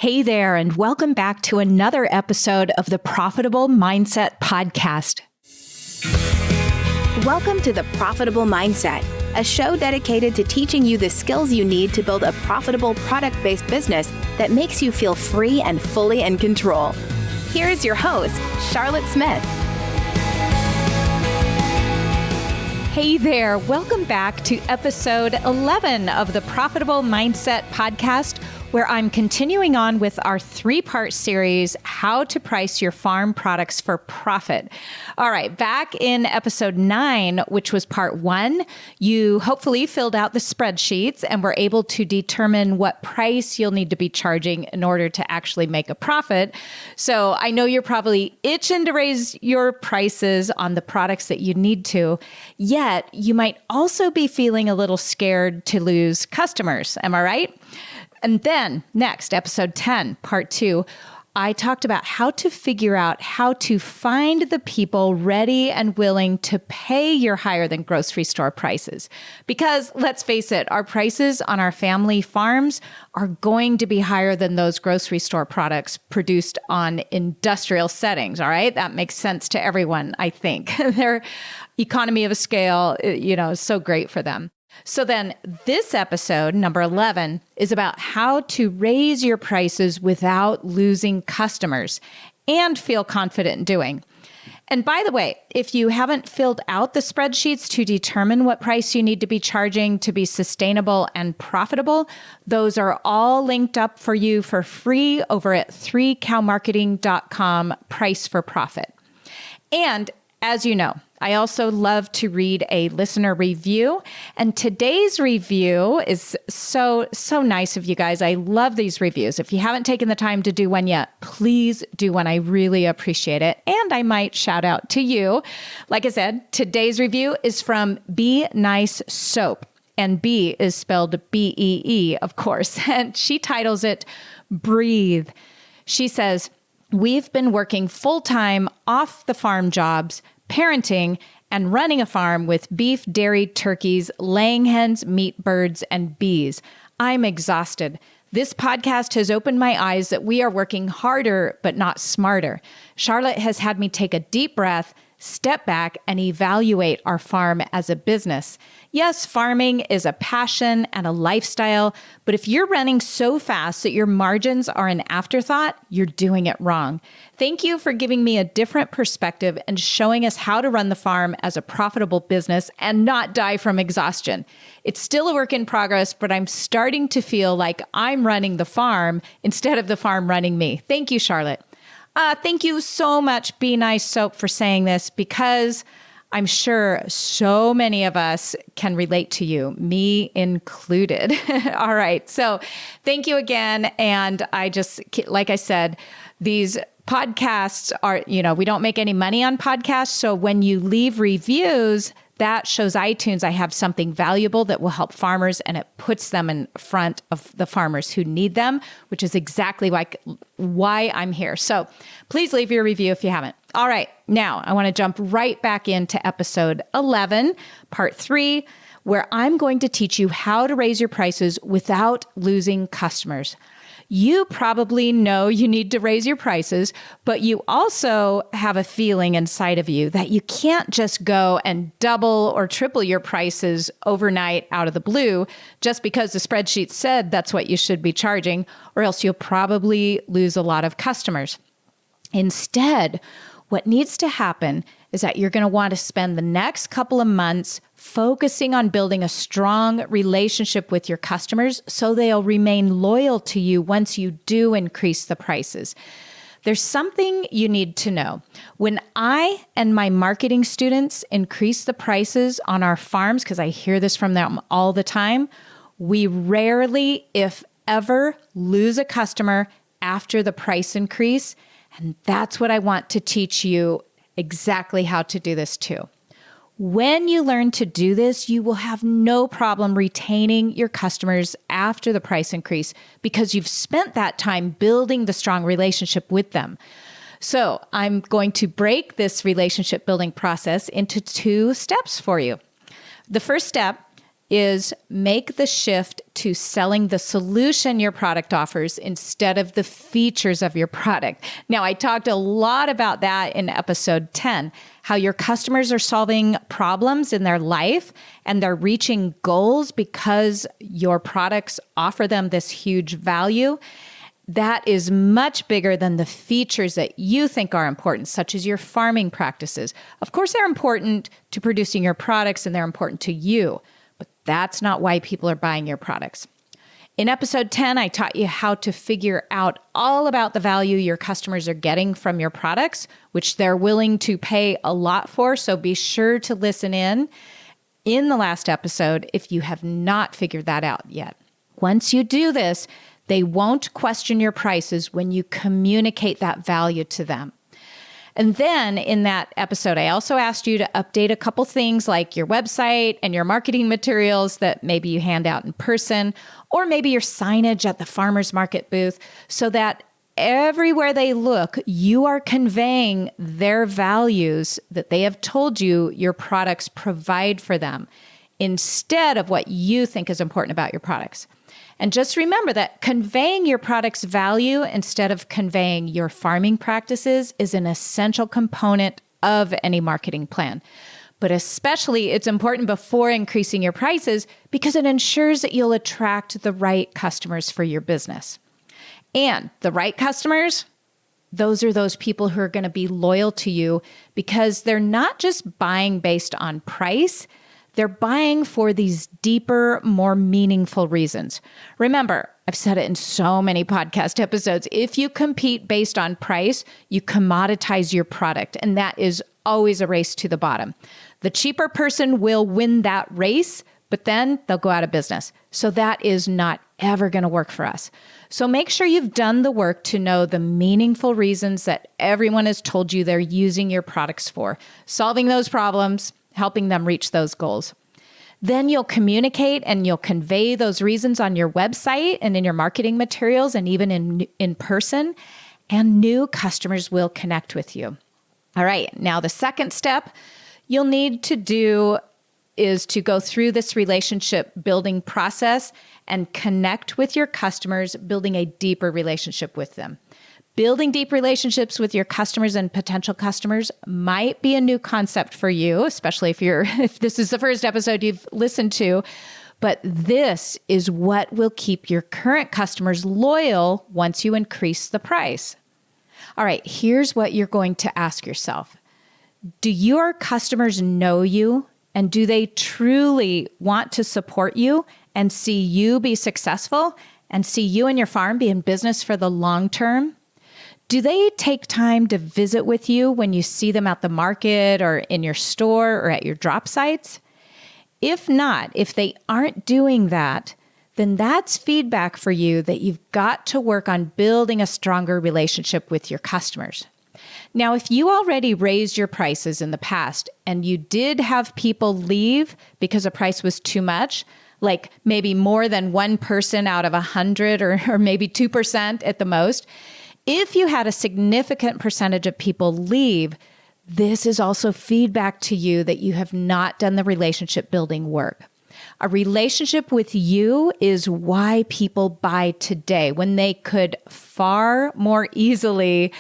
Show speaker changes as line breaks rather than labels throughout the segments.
Hey there, and welcome back to another episode of the Profitable Mindset Podcast.
Welcome to the Profitable Mindset, a show dedicated to teaching you the skills you need to build a profitable product-based business that makes you feel free and fully in control. Here is your host, Charlotte Smith.
Hey there, welcome back to episode 11 of the Profitable Mindset Podcast, where I'm continuing on with our three-part series, How to Price Your Farm Products for Profit. All right, back in episode 9, which was part 1, you hopefully filled out the spreadsheets and were able to determine what price you'll need to be charging in order to actually make a profit. So I know you're probably itching to raise your prices on the products that you need to, yet you might also be feeling a little scared to lose customers. Am I right? And then next, episode 10, part 2, I talked about how to figure out how to find the people ready and willing to pay your higher than grocery store prices. Because let's face it, our prices on our family farms are going to be higher than those grocery store products produced on industrial settings. All right. That makes sense to everyone, I think. Their economy of scale, is so great for them. So then this episode, number 11, is about how to raise your prices without losing customers and feel confident in doing. And by the way, if you haven't filled out the spreadsheets to determine what price you need to be charging to be sustainable and profitable, those are all linked up for you for free over at 3cowmarketing.com, price for profit. And as you know, I also love to read a listener review, and today's review is so nice of you guys. I love these reviews. If you haven't taken the time to do one yet, please do one. I really appreciate it, and I might shout out to you. Like I said, today's review is from Be Nice Soap, and B is spelled B-E-E, of course, and she titles it Breathe. She says, "We've been working full-time off the farm jobs, parenting, and running a farm with beef, dairy, turkeys, laying hens, meat birds, and bees. I'm exhausted. This podcast has opened my eyes that we are working harder, but not smarter. Charlotte has had me take a deep breath, step back, and evaluate our farm as a business. Yes, farming is a passion and a lifestyle, but if you're running so fast that your margins are an afterthought, you're doing it wrong. Thank you for giving me a different perspective and showing us how to run the farm as a profitable business and not die from exhaustion. It's still a work in progress, but I'm starting to feel like I'm running the farm instead of the farm running me. Thank you, Charlotte." Thank you so much, Be Nice Soap, for saying this, because I'm sure so many of us can relate to you, me included. All right. So thank you again. And like I said, these podcasts are, we don't make any money on podcasts. So when you leave reviews, that shows iTunes I have something valuable that will help farmers, and it puts them in front of the farmers who need them, which is exactly why I'm here. So please leave your review if you haven't. All right, now I want to jump right back into episode 11, part 3, where I'm going to teach you how to raise your prices without losing customers. You probably know you need to raise your prices, but you also have a feeling inside of you that you can't just go and double or triple your prices overnight out of the blue just because the spreadsheet said that's what you should be charging, or else you'll probably lose a lot of customers. Instead, what needs to happen is that you're going to want to spend the next couple of months focusing on building a strong relationship with your customers so they'll remain loyal to you once you do increase the prices. There's something you need to know. When I and my marketing students increase the prices on our farms, because I hear this from them all the time, we rarely, if ever, lose a customer after the price increase. And that's what I want to teach you exactly how to do this too. When you learn to do this, you will have no problem retaining your customers after the price increase because you've spent that time building the strong relationship with them. So I'm going to break this relationship building process into 2 steps for you. The first step is make the shift to selling the solution your product offers instead of the features of your product. Now, I talked a lot about that in episode 10, how your customers are solving problems in their life and they're reaching goals because your products offer them this huge value. That is much bigger than the features that you think are important, such as your farming practices. Of course, they're important to producing your products and they're important to you, but that's not why people are buying your products. In episode 10, I taught you how to figure out all about the value your customers are getting from your products, which they're willing to pay a lot for. So be sure to listen in the last episode if you have not figured that out yet. Once you do this, they won't question your prices when you communicate that value to them. And then in that episode, I also asked you to update a couple things like your website and your marketing materials that maybe you hand out in person, or maybe your signage at the farmer's market booth, so that everywhere they look, you are conveying their values that they have told you your products provide for them, instead of what you think is important about your products. And just remember that conveying your product's value instead of conveying your farming practices is an essential component of any marketing plan. But especially it's important before increasing your prices because it ensures that you'll attract the right customers for your business. And the right customers, those are those people who are going to be loyal to you because they're not just buying based on price. They're buying for these deeper, more meaningful reasons. Remember, I've said it in so many podcast episodes. If you compete based on price, you commoditize your product, and that is always a race to the bottom. The cheaper person will win that race, but then they'll go out of business. So that is not ever going to work for us. So make sure you've done the work to know the meaningful reasons that everyone has told you they're using your products for, solving those problems, helping them reach those goals. Then you'll communicate and you'll convey those reasons on your website and in your marketing materials and even in person, and new customers will connect with you. All right, now the second step you'll need to do is to go through this relationship building process and connect with your customers, building a deeper relationship with them. Building deep relationships with your customers and potential customers might be a new concept for you, especially if this is the first episode you've listened to. But this is what will keep your current customers loyal once you increase the price. All right, here's what you're going to ask yourself. Do your customers know you? And do they truly want to support you and see you be successful and see you and your farm be in business for the long term? Do they take time to visit with you when you see them at the market or in your store or at your drop sites? If not, if they aren't doing that, then that's feedback for you that you've got to work on building a stronger relationship with your customers. Now, if you already raised your prices in the past and you did have people leave because the price was too much, like maybe more than one person out of 100 or maybe 2% at the most, if you had a significant percentage of people leave, this is also feedback to you that you have not done the relationship building work. A relationship with you is why people buy today when they could far more easily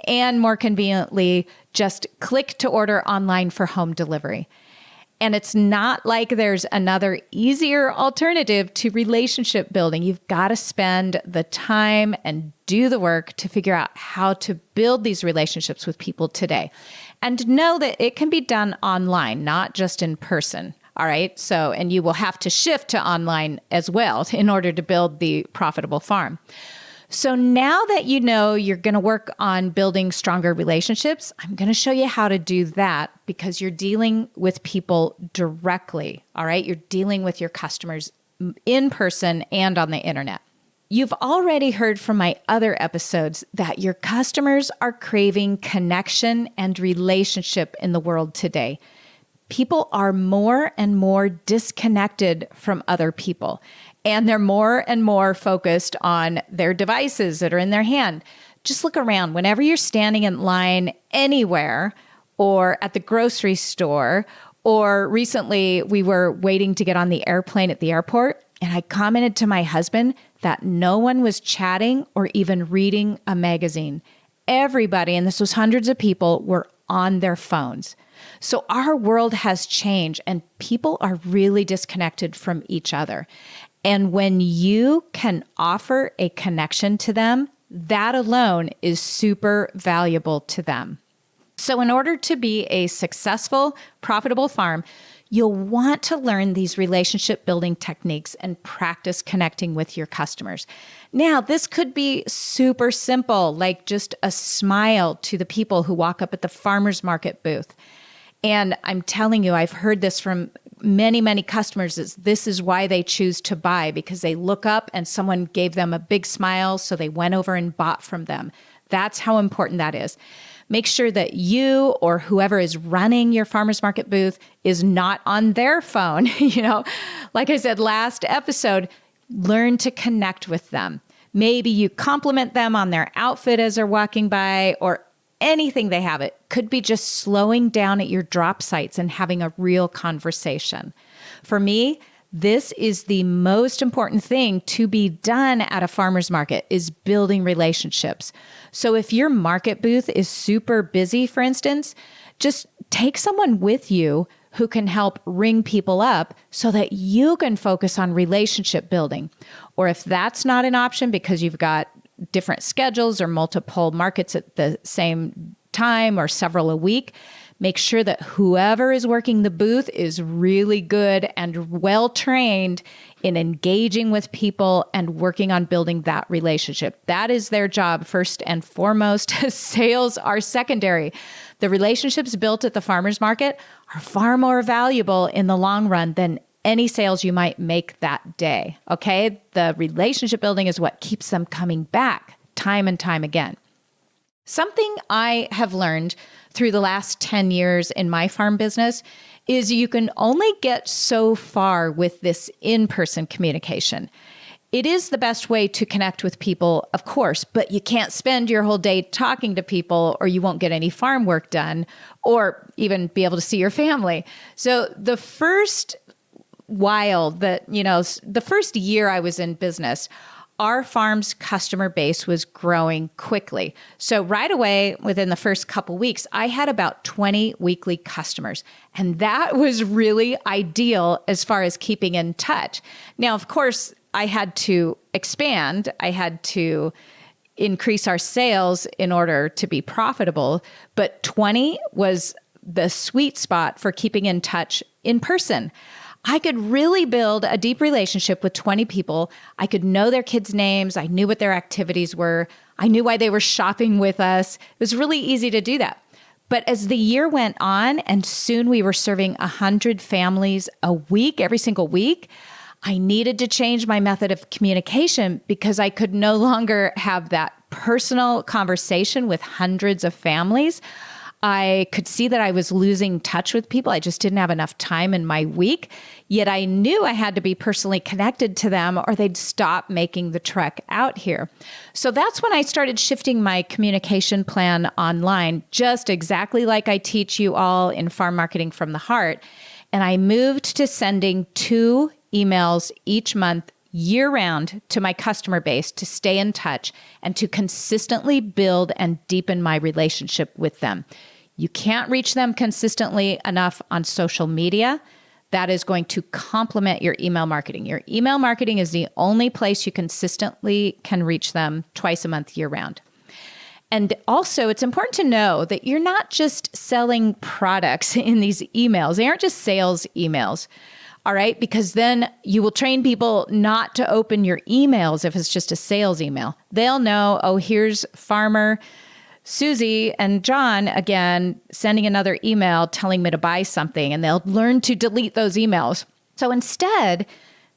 and more conveniently just click to order online for home delivery. And it's not like there's another easier alternative to relationship building. You've got to spend the time and do the work to figure out how to build these relationships with people today. And know that it can be done online, not just in person. All right. So, and you will have to shift to online as well in order to build the profitable farm. So now that you know you're going to work on building stronger relationships, I'm going to show you how to do that because you're dealing with people directly. All right. You're dealing with your customers in person and on the internet. You've already heard from my other episodes that your customers are craving connection and relationship in the world today. People are more and more disconnected from other people, and they're more and more focused on their devices that are in their hand. Just look around. Whenever you're standing in line anywhere or at the grocery store Or recently, we were waiting to get on the airplane at the airport, and I commented to my husband that no one was chatting or even reading a magazine. Everybody, and this was hundreds of people, were on their phones. So our world has changed, and people are really disconnected from each other. And when you can offer a connection to them, that alone is super valuable to them. So in order to be a successful, profitable farm, you'll want to learn these relationship building techniques and practice connecting with your customers. Now, this could be super simple, like just a smile to the people who walk up at the farmer's market booth. And I'm telling you, I've heard this from many, many customers, is this is why they choose to buy, because they look up and someone gave them a big smile, so they went over and bought from them. That's how important that is. Make sure that you or whoever is running your farmer's market booth is not on their phone. Like I said last episode, learn to connect with them. Maybe you compliment them on their outfit as they're walking by, or anything they have. It could be just slowing down at your drop sites and having a real conversation. For me, this is the most important thing to be done at a farmer's market, is building relationships. So if your market booth is super busy, for instance, just take someone with you who can help ring people up so that you can focus on relationship building. Or if that's not an option because you've got different schedules or multiple markets at the same time or several a week, make sure that whoever is working the booth is really good and well-trained in engaging with people and working on building that relationship. That is their job first and foremost. Sales are secondary. The relationships built at the farmer's market are far more valuable in the long run than any sales you might make that day, okay? The relationship building is what keeps them coming back time and time again. Something I have learned through the last 10 years in my farm business is you can only get so far with this in-person communication. It is the best way to connect with people, of course, but you can't spend your whole day talking to people or you won't get any farm work done or even be able to see your family. So the first the first year I was in business, our farm's customer base was growing quickly. So right away, within the first couple weeks, I had about 20 weekly customers. And that was really ideal as far as keeping in touch. Now, of course, I had to expand. I had to increase our sales in order to be profitable. But 20 was the sweet spot for keeping in touch in person. I could really build a deep relationship with 20 people. I could know their kids' names. I knew what their activities were. I knew why they were shopping with us. It was really easy to do that. But as the year went on, and soon we were serving 100 families a week, every single week, I needed to change my method of communication because I could no longer have that personal conversation with hundreds of families. I could see that I was losing touch with people. I just didn't have enough time in my week. Yet I knew I had to be personally connected to them or they'd stop making the trek out here. So that's when I started shifting my communication plan online, just exactly like I teach you all in Farm Marketing from the Heart. And I moved to sending 2 emails each month year-round to my customer base to stay in touch and to consistently build and deepen my relationship with them. You can't reach them consistently enough on social media. That is going to complement your email marketing. Your email marketing is the only place you consistently can reach them twice a month year-round. And also, it's important to know that you're not just selling products in these emails. They aren't just sales emails. All right, because then you will train people not to open your emails if it's just a sales email. They'll know, oh, here's Farmer Susie and John again sending another email telling me to buy something, and they'll learn to delete those emails. So instead,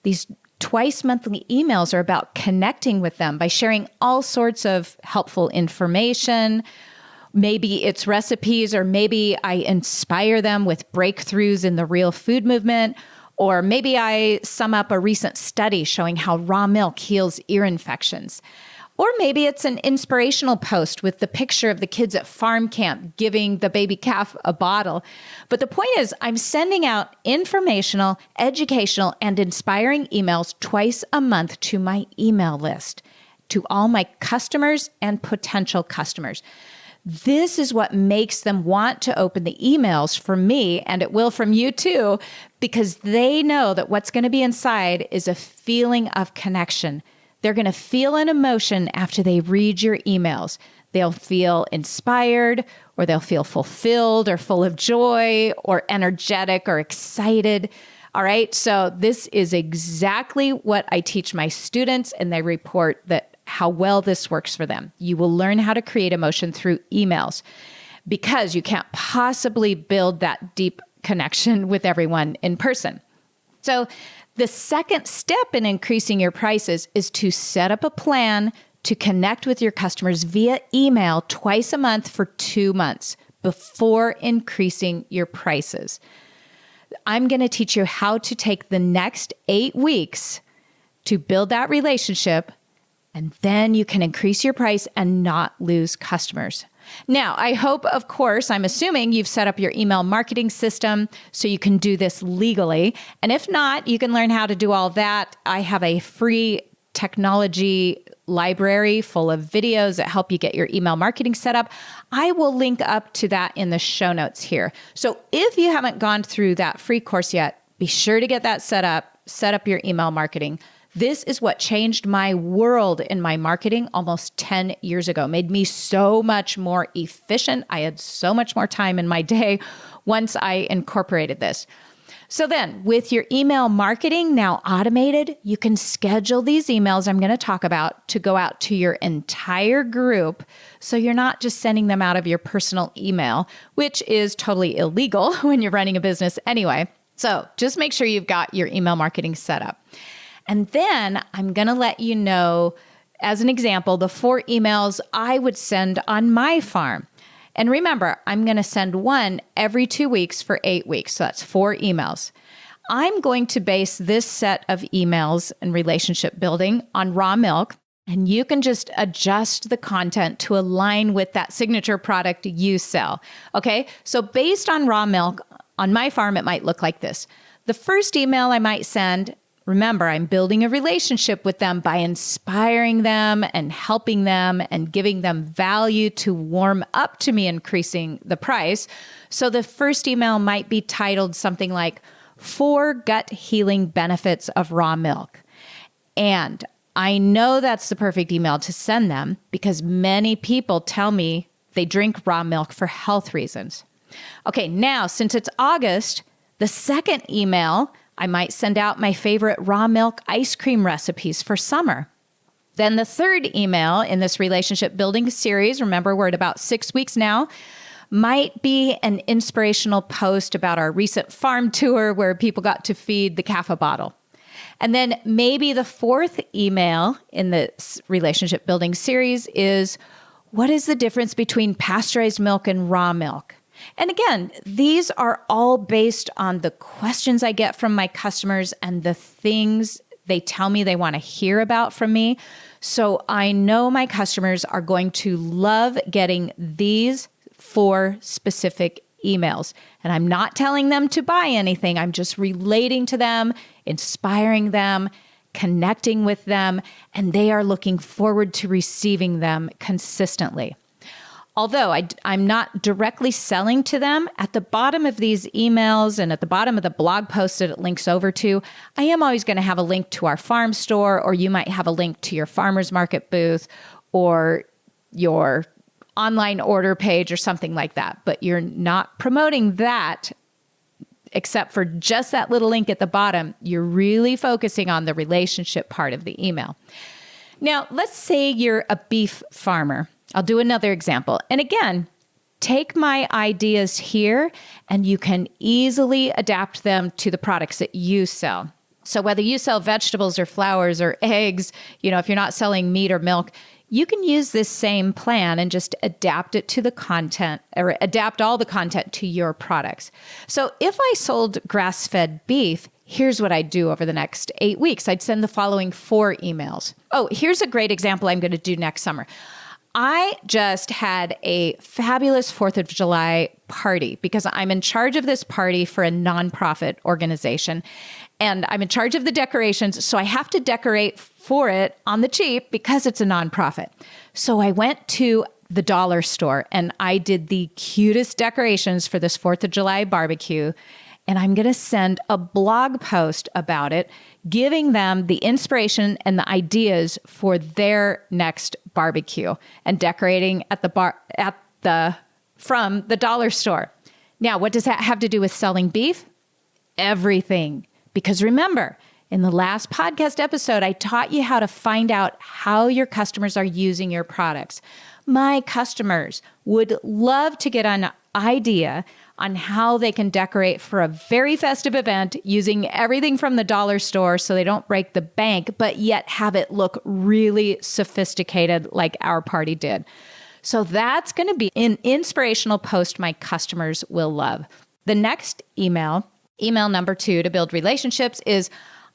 these twice monthly emails are about connecting with them by sharing all sorts of helpful information. Maybe it's recipes, or maybe I inspire them with breakthroughs in the real food movement. Or maybe I sum up a recent study showing how raw milk heals ear infections. Or maybe it's an inspirational post with the picture of the kids at farm camp giving the baby calf a bottle. But the point is, I'm sending out informational, educational, and inspiring emails twice a month to my email list, to all my customers and potential customers. This is what makes them want to open the emails from me, and it will from you too, because they know that what's going to be inside is a feeling of connection. They're going to feel an emotion after they read your emails. They'll feel inspired, or they'll feel fulfilled or full of joy or energetic or excited. All right. So this is exactly what I teach my students, and they report that how well this works for them. You will learn how to create emotion through emails because you can't possibly build that deep connection with everyone in person. So the second step in increasing your prices is to set up a plan to connect with your customers via email twice a month for 2 months before increasing your prices. I'm going to teach you how to take the next 8 weeks to build that relationship, and then you can increase your price and not lose customers. Now, I hope, of course, I'm assuming you've set up your email marketing system so you can do this legally. And if not, you can learn how to do all that. I have a free technology library full of videos that help you get your email marketing set up. I will link up to that in the show notes here. So if you haven't gone through that free course yet, be sure to get that set up your email marketing. This is what changed my world in my marketing almost 10 years ago, made me so much more efficient. I had so much more time in my day once I incorporated this. So then with your email marketing now automated, you can schedule these emails I'm going to talk about to go out to your entire group. So you're not just sending them out of your personal email, which is totally illegal when you're running a business anyway. So just make sure you've got your email marketing set up. And then I'm going to let you know, as an example, the 4 emails I would send on my farm. And remember, I'm going to send one every 2 weeks for 8 weeks. So that's 4 emails. I'm going to base this set of emails and relationship building on raw milk. And you can just adjust the content to align with that signature product you sell. Okay, so based on raw milk, on my farm, it might look like this. The first email I might send, remember, I'm building a relationship with them by inspiring them and helping them and giving them value to warm up to me increasing the price. So the first email might be titled something like 4 Gut Healing Benefits of Raw Milk. And I know that's the perfect email to send them because many people tell me they drink raw milk for health reasons. Okay, now since it's August, the second email, I might send out my favorite raw milk ice cream recipes for summer. Then the third email in this relationship building series, remember we're at about 6 weeks now, might be an inspirational post about our recent farm tour where people got to feed the calf a bottle. And then maybe the fourth email in this relationship building series is, what is the difference between pasteurized milk and raw milk? And again, these are all based on the questions I get from my customers and the things they tell me they want to hear about from me. So I know my customers are going to love getting these 4 specific emails. And I'm not telling them to buy anything. I'm just relating to them, inspiring them, connecting with them, and they are looking forward to receiving them consistently. Although I'm not directly selling to them, at the bottom of these emails and at the bottom of the blog post that it links over to, I am always going to have a link to our farm store, or you might have a link to your farmer's market booth or your online order page or something like that. But you're not promoting that except for just that little link at the bottom. You're really focusing on the relationship part of the email. Now, let's say you're a beef farmer. I'll do another example. And again, take my ideas here and you can easily adapt them to the products that you sell. So whether you sell vegetables or flowers or eggs, if you're not selling meat or milk, you can use this same plan and just adapt it to the content or adapt all the content to your products. So if I sold grass-fed beef, here's what I'd do over the next 8 weeks. I'd send the following 4 emails. Oh, here's a great example I'm going to do next summer. I just had a fabulous 4th of July party because I'm in charge of this party for a nonprofit organization. And I'm in charge of the decorations, so I have to decorate for it on the cheap because it's a nonprofit. So I went to the dollar store and I did the cutest decorations for this 4th of July barbecue. And I'm going to send a blog post about it, giving them the inspiration and the ideas for their next barbecue and decorating at from the dollar store. Now, what does that have to do with selling beef? Everything. Because remember, in the last podcast episode, I taught you how to find out how your customers are using your products. My customers would love to get an idea on how they can decorate for a very festive event using everything from the dollar store so they don't break the bank, but yet have it look really sophisticated like our party did. So that's going to be an inspirational post my customers will love. The next email number 2 to build relationships is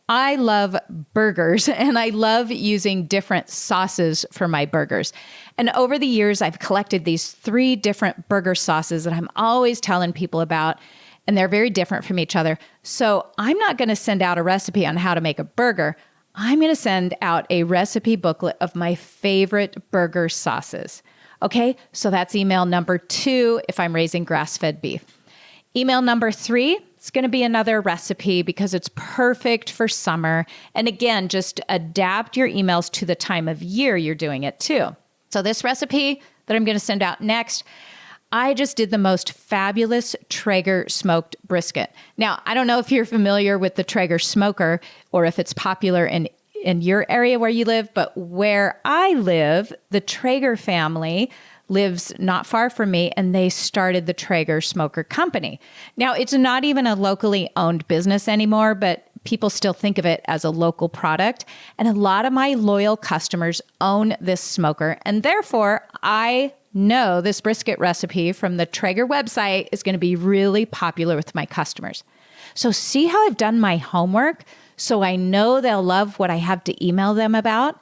I love burgers and I love using different sauces for my burgers. And over the years, I've collected these 3 different burger sauces that I'm always telling people about, and they're very different from each other. So I'm not going to send out a recipe on how to make a burger. I'm going to send out a recipe booklet of my favorite burger sauces. Okay, so that's email number 2 if I'm raising grass-fed beef. Email number 3, it's going to be another recipe because it's perfect for summer. And again, just adapt your emails to the time of year you're doing it too. So this recipe that I'm going to send out next, I just did the most fabulous Traeger smoked brisket. Now, I don't know if you're familiar with the Traeger smoker or if it's popular in your area where you live, but where I live, the Traeger family lives not far from me, and they started the Traeger Smoker Company. Now, it's not even a locally owned business anymore, but people still think of it as a local product. And a lot of my loyal customers own this smoker. And therefore, I know this brisket recipe from the Traeger website is going to be really popular with my customers. So see how I've done my homework so I know they'll love what I have to email them about?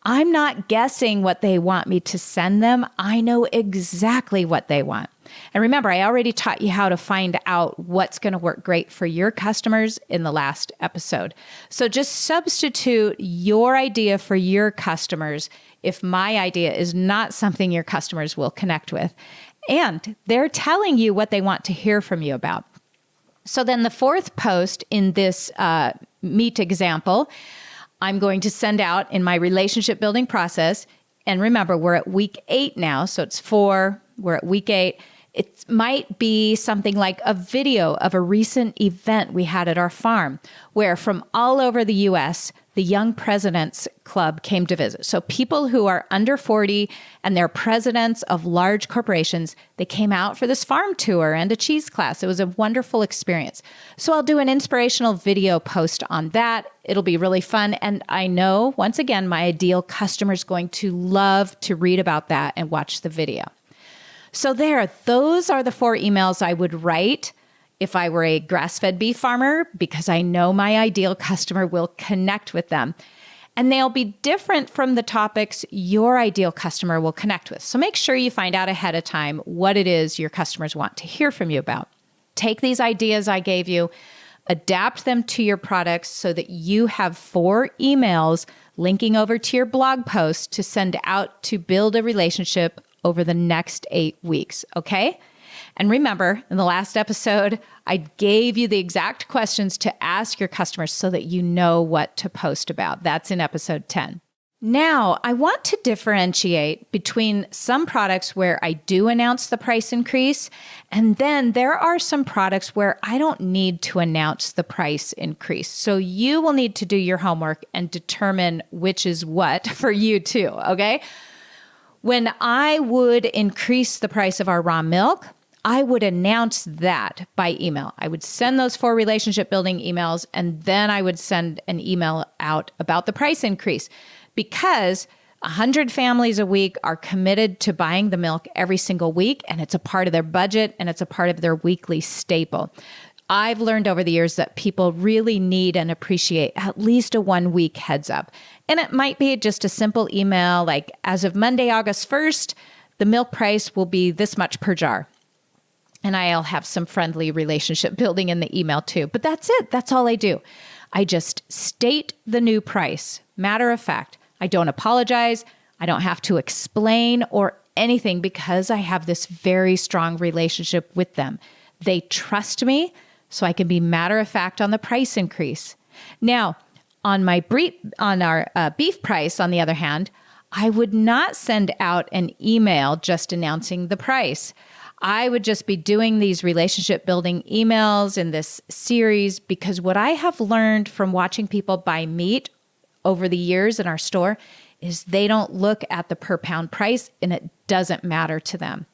I'm not guessing what they want me to send them. I know exactly what they want. And remember, I already taught you how to find out what's going to work great for your customers in the last episode. So just substitute your idea for your customers if my idea is not something your customers will connect with. And they're telling you what they want to hear from you about. So then the 4th post in this meat example, I'm going to send out in my relationship building process. And remember, we're at week 8 now. So it's 4, we're at week 8. It might be something like a video of a recent event we had at our farm where from all over the U.S., the Young Presidents Club came to visit. So people who are under 40 and they're presidents of large corporations, they came out for this farm tour and a cheese class. It was a wonderful experience. So I'll do an inspirational video post on that. It'll be really fun. And I know, once again, my ideal customer is going to love to read about that and watch the video. So those are the 4 emails I would write if I were a grass-fed beef farmer, because I know my ideal customer will connect with them. And they'll be different from the topics your ideal customer will connect with. So make sure you find out ahead of time what it is your customers want to hear from you about. Take these ideas I gave you, adapt them to your products so that you have 4 emails linking over to your blog post to send out to build a relationship over the next 8 weeks, okay? And remember, in the last episode, I gave you the exact questions to ask your customers so that you know what to post about. That's in episode 10. Now, I want to differentiate between some products where I do announce the price increase, and then there are some products where I don't need to announce the price increase. So you will need to do your homework and determine which is what for you too, okay? When I would increase the price of our raw milk, I would announce that by email. I would send those 4 relationship building emails, and then I would send an email out about the price increase because 100 families a week are committed to buying the milk every single week, and it's a part of their budget and it's a part of their weekly staple. I've learned over the years that people really need and appreciate at least a 1 week heads up. And it might be just a simple email like, as of Monday, August 1st, the milk price will be this much per jar. And I'll have some friendly relationship building in the email too. But that's it. That's all I do. I just state the new price. Matter of fact, I don't apologize. I don't have to explain or anything because I have this very strong relationship with them. They trust me, so I can be matter of fact on the price increase. Now, on our beef price, on the other hand, I would not send out an email just announcing the price. I would just be doing these relationship building emails in this series because what I have learned from watching people buy meat over the years in our store is they don't look at the per pound price and it doesn't matter to them.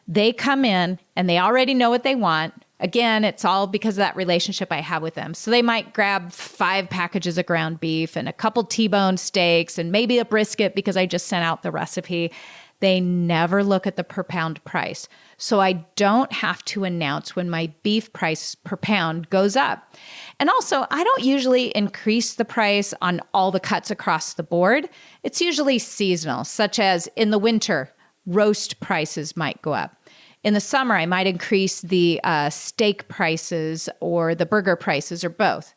They come in and they already know what they want. Again, it's all because of that relationship I have with them. So they might grab 5 packages of ground beef and a couple T-bone steaks and maybe a brisket because I just sent out the recipe. They never look at the per pound price. So I don't have to announce when my beef price per pound goes up. And also, I don't usually increase the price on all the cuts across the board. It's usually seasonal, such as in the winter, roast prices might go up. In the summer, I might increase the steak prices or the burger prices or both.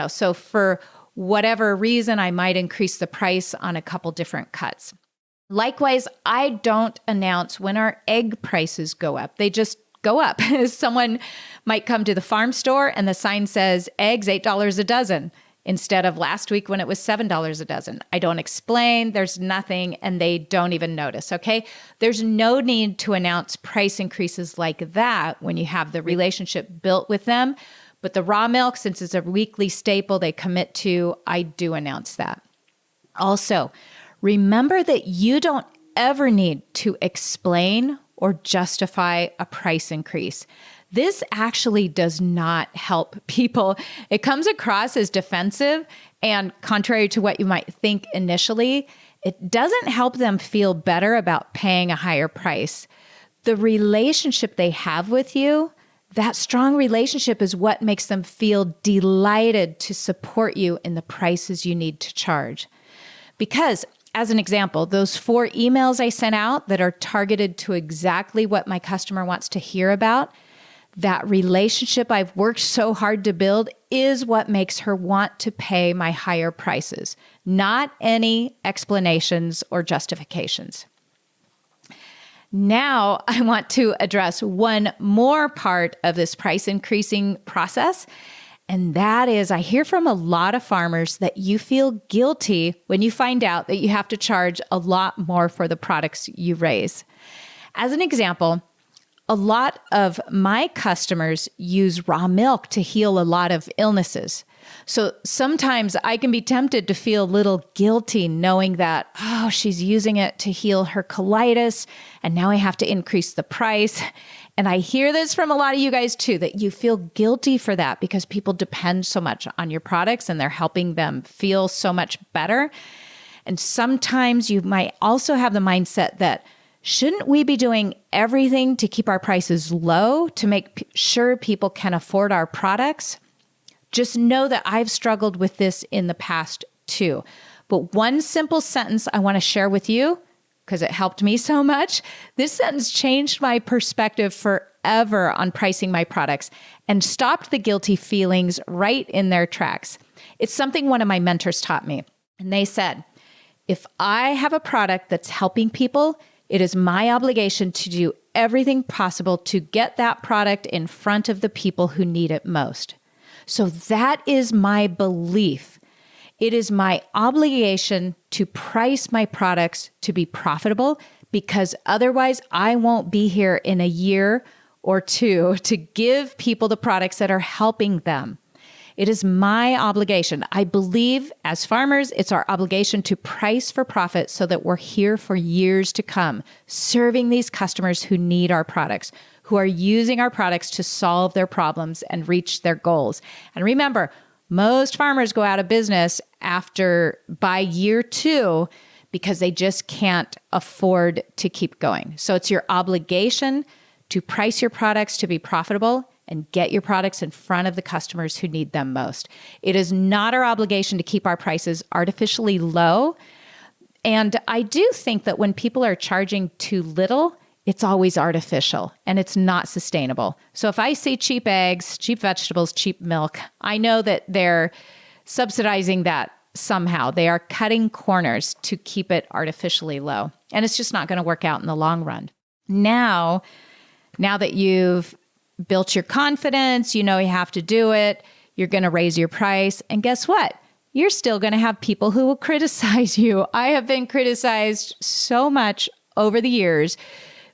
So for whatever reason, I might increase the price on a couple different cuts. Likewise, I don't announce when our egg prices go up. They just go up. Someone might come to the farm store and the sign says eggs $8 a dozen instead of last week when it was $7 a dozen. I don't explain, there's nothing, and they don't even notice, okay? There's no need to announce price increases like that when you have the relationship built with them. But the raw milk, since it's a weekly staple they commit to, I do announce that. Also, remember that you don't ever need to explain or justify a price increase. This actually does not help people. It comes across as defensive, and contrary to what you might think initially, it doesn't help them feel better about paying a higher price. The relationship they have with you, that strong relationship is what makes them feel delighted to support you in the prices you need to charge. Because, as an example, those 4 emails I sent out that are targeted to exactly what my customer wants to hear about, that relationship I've worked so hard to build is what makes her want to pay my higher prices, not any explanations or justifications. Now, I want to address one more part of this price increasing process, and that is I hear from a lot of farmers that you feel guilty when you find out that you have to charge a lot more for the products you raise. As an example, a lot of my customers use raw milk to heal a lot of illnesses. So sometimes I can be tempted to feel a little guilty knowing that, she's using it to heal her colitis, and now I have to increase the price. And I hear this from a lot of you guys too, that you feel guilty for that because people depend so much on your products and they're helping them feel so much better. And sometimes you might also have the mindset that, shouldn't we be doing everything to keep our prices low to make sure people can afford our products? Just know that I've struggled with this in the past too. But one simple sentence I want to share with you, because it helped me so much. This sentence changed my perspective forever on pricing my products and stopped the guilty feelings right in their tracks. It's something one of my mentors taught me. And they said, if I have a product that's helping people, it is my obligation to do everything possible to get that product in front of the people who need it most. So that is my belief. It is my obligation to price my products to be profitable because otherwise I won't be here in a year or 2 to give people the products that are helping them. It is my obligation. I believe as farmers, it's our obligation to price for profit so that we're here for years to come, serving these customers who need our products, who are using our products to solve their problems and reach their goals. And remember, most farmers go out of business by year 2 because they just can't afford to keep going. So it's your obligation to price your products to be profitable and get your products in front of the customers who need them most. It is not our obligation to keep our prices artificially low. And I do think that when people are charging too little, it's always artificial and it's not sustainable. So if I see cheap eggs, cheap vegetables, cheap milk, I know that they're subsidizing that somehow. They are cutting corners to keep it artificially low. And it's just not going to work out in the long run. Now that you've built your confidence, you know you have to do it, you're going to raise your price. And guess what? You're still going to have people who will criticize you. I have been criticized so much over the years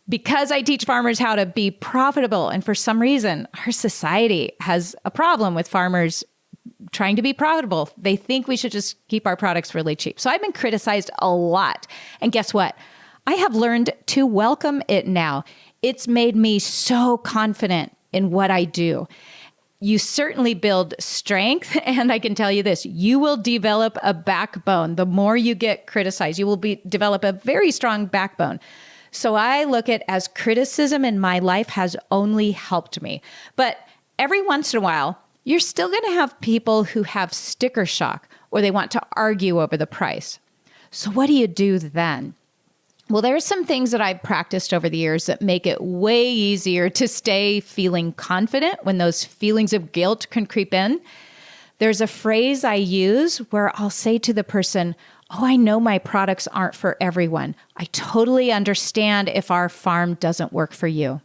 because I teach farmers how to be profitable. And for some reason, our society has a problem with farmers trying to be profitable. They think we should just keep our products really cheap. So I've been criticized a lot. And guess what? I have learned to welcome it now. It's made me so confident in what I do. You certainly build strength. And I can tell you this, you will develop a backbone. The more you get criticized, you will develop a very strong backbone. So I look at as criticism in my life has only helped me. But every once in a while, you're still going to have people who have sticker shock or they want to argue over the price. So what do you do then? Well, there are some things that I've practiced over the years that make it way easier to stay feeling confident when those feelings of guilt can creep in. There's a phrase I use where I'll say to the person, "Oh, I know my products aren't for everyone. I totally understand if our farm doesn't work for you."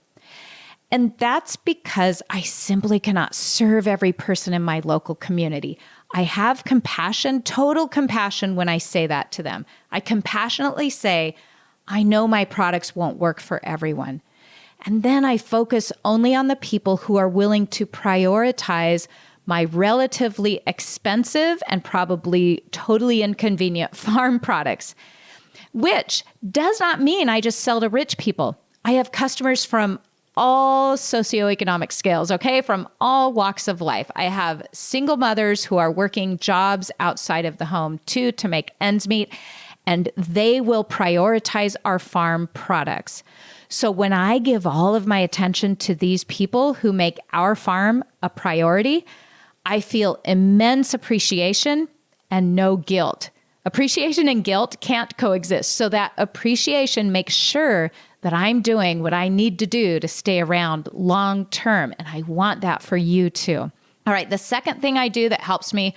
And that's because I simply cannot serve every person in my local community. I have compassion, total compassion when I say that to them. I compassionately say, I know my products won't work for everyone. And then I focus only on the people who are willing to prioritize my relatively expensive and probably totally inconvenient farm products, which does not mean I just sell to rich people. I have customers from all socioeconomic scales, okay? From all walks of life. I have single mothers who are working jobs outside of the home too to make ends meet, and they will prioritize our farm products. So when I give all of my attention to these people who make our farm a priority, I feel immense appreciation and no guilt. Appreciation and guilt can't coexist. So that appreciation makes sure that I'm doing what I need to do to stay around long term. And I want that for you too. All right. The second thing I do that helps me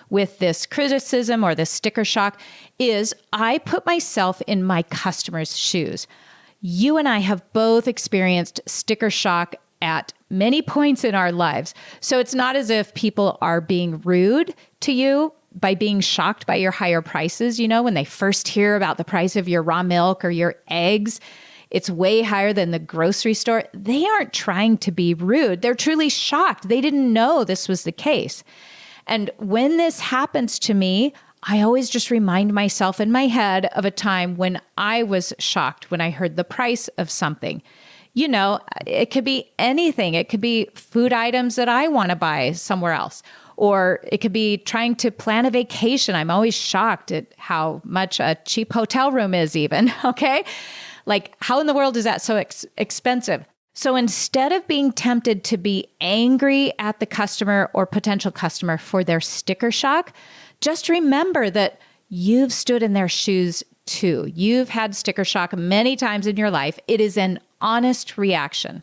with this criticism or this sticker shock is I put myself in my customer's shoes. You and I have both experienced sticker shock at many points in our lives. So it's not as if people are being rude to you by being shocked by your higher prices. You know, when they first hear about the price of your raw milk or your eggs, it's way higher than the grocery store. They aren't trying to be rude. They're truly shocked. They didn't know this was the case. And when this happens to me, I always just remind myself in my head of a time when I was shocked when I heard the price of something. You know, it could be anything. It could be food items that I want to buy somewhere else. Or it could be trying to plan a vacation. I'm always shocked at how much a cheap hotel room is even, okay? Like, how in the world is that so expensive? So instead of being tempted to be angry at the customer or potential customer for their sticker shock, just remember that you've stood in their shoes too. You've had sticker shock many times in your life. It is an honest reaction.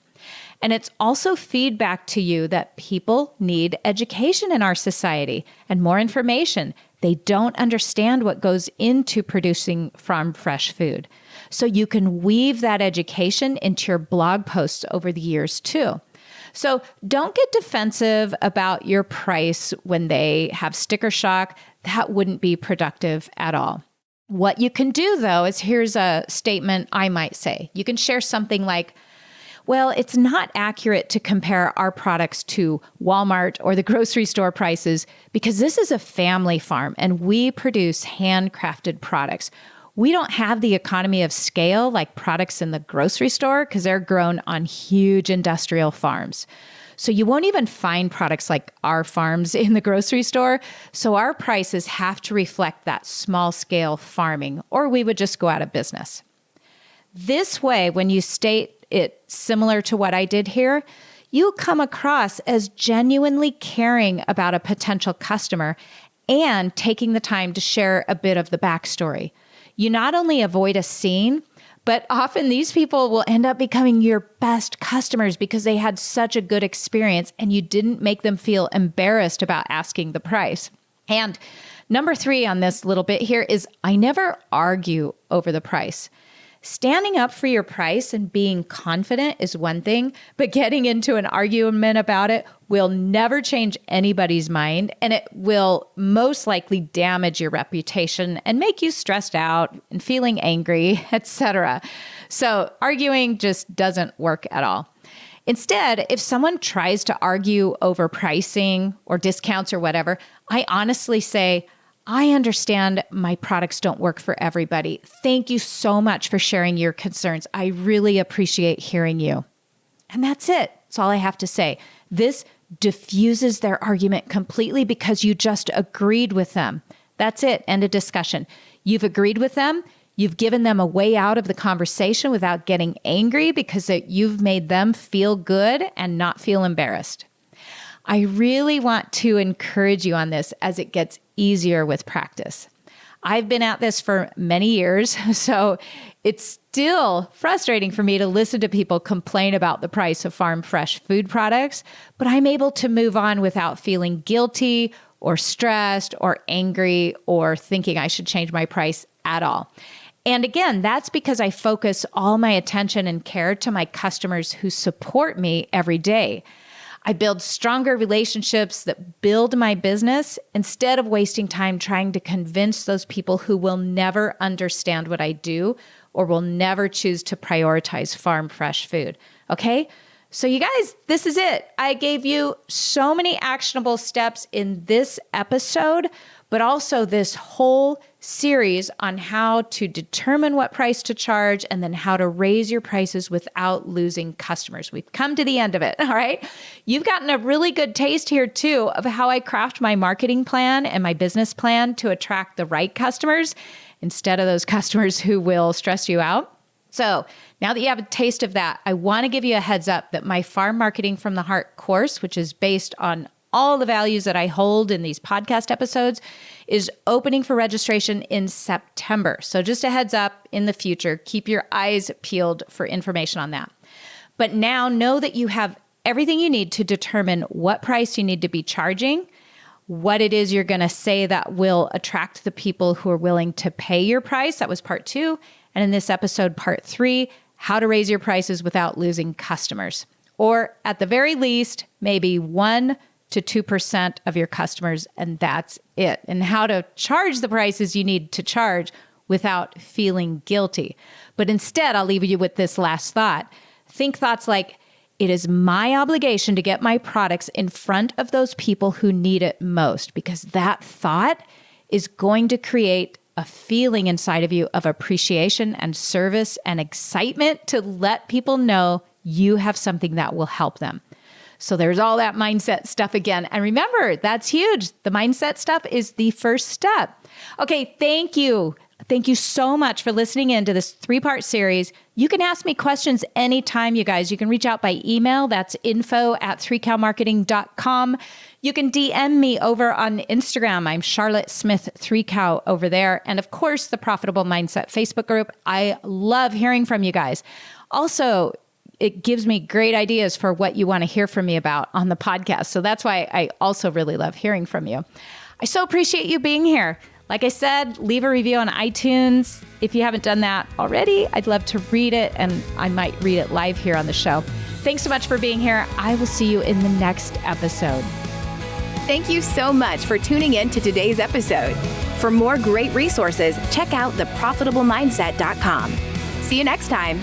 And it's also feedback to you that people need education in our society and more information. They don't understand what goes into producing farm fresh food. So you can weave that education into your blog posts over the years too. So don't get defensive about your price when they have sticker shock. That wouldn't be productive at all. What you can do though is here's a statement I might say. You can share something like, well, it's not accurate to compare our products to Walmart or the grocery store prices because this is a family farm and we produce handcrafted products. We don't have the economy of scale like products in the grocery store because they're grown on huge industrial farms. So you won't even find products like our farms in the grocery store. So our prices have to reflect that small scale farming or we would just go out of business. This way, when you state it similar to what I did here, you come across as genuinely caring about a potential customer and taking the time to share a bit of the backstory. You not only avoid a scene, but often these people will end up becoming your best customers because they had such a good experience and you didn't make them feel embarrassed about asking the price. And number 3 on this little bit here is I never argue over the price. Standing up for your price and being confident is one thing, but getting into an argument about it will never change anybody's mind, and it will most likely damage your reputation and make you stressed out and feeling angry, etc. So arguing just doesn't work at all. Instead, if someone tries to argue over pricing or discounts or whatever, I honestly say, I understand my products don't work for everybody. Thank you so much for sharing your concerns. I really appreciate hearing you. And that's it. That's all I have to say. This diffuses their argument completely because you just agreed with them. That's it. End of discussion. You've agreed with them. You've given them a way out of the conversation without getting angry because you've made them feel good and not feel embarrassed. I really want to encourage you on this as it gets easier with practice. I've been at this for many years, so it's still frustrating for me to listen to people complain about the price of farm fresh food products, but I'm able to move on without feeling guilty or stressed or angry or thinking I should change my price at all. And again, that's because I focus all my attention and care to my customers who support me every day. I build stronger relationships that build my business instead of wasting time trying to convince those people who will never understand what I do or will never choose to prioritize farm fresh food. Okay? So you guys, this is it. I gave you so many actionable steps in this episode, but also this whole series on how to determine what price to charge and then how to raise your prices without losing customers. We've come to the end of it, all right? You've gotten a really good taste here too of how I craft my marketing plan and my business plan to attract the right customers instead of those customers who will stress you out. So now that you have a taste of that, I want to give you a heads up that my Farm Marketing from the Heart course, which is based on all the values that I hold in these podcast episodes, is opening for registration in September. So just a heads up in the future, keep your eyes peeled for information on that. But now know that you have everything you need to determine what price you need to be charging, what it is you're going to say that will attract the people who are willing to pay your price. That was part 2. And in this episode, part 3, how to raise your prices without losing customers. Or at the very least, maybe 1 to 2% of your customers, and that's it. And how to charge the prices you need to charge without feeling guilty. But instead, I'll leave you with this last thought. Think thoughts like, it is my obligation to get my products in front of those people who need it most, because that thought is going to create a feeling inside of you of appreciation and service and excitement to let people know you have something that will help them. So there's all that mindset stuff again. And remember, that's huge. The mindset stuff is the first step. Okay, thank you. Thank you so much for listening in to this 3-part series. You can ask me questions anytime, you guys. You can reach out by email. That's info@3cowmarketing.com. You can DM me over on Instagram. I'm Charlotte Smith 3Cow over there. And of course, the Profitable Mindset Facebook group. I love hearing from you guys. Also, it gives me great ideas for what you want to hear from me about on the podcast. So that's why I also really love hearing from you. I so appreciate you being here. Like I said, leave a review on iTunes. If you haven't done that already, I'd love to read it, and I might read it live here on the show. Thanks so much for being here. I will see you in the next episode.
Thank you so much for tuning in to today's episode. For more great resources, check out theprofitablemindset.com. See you next time.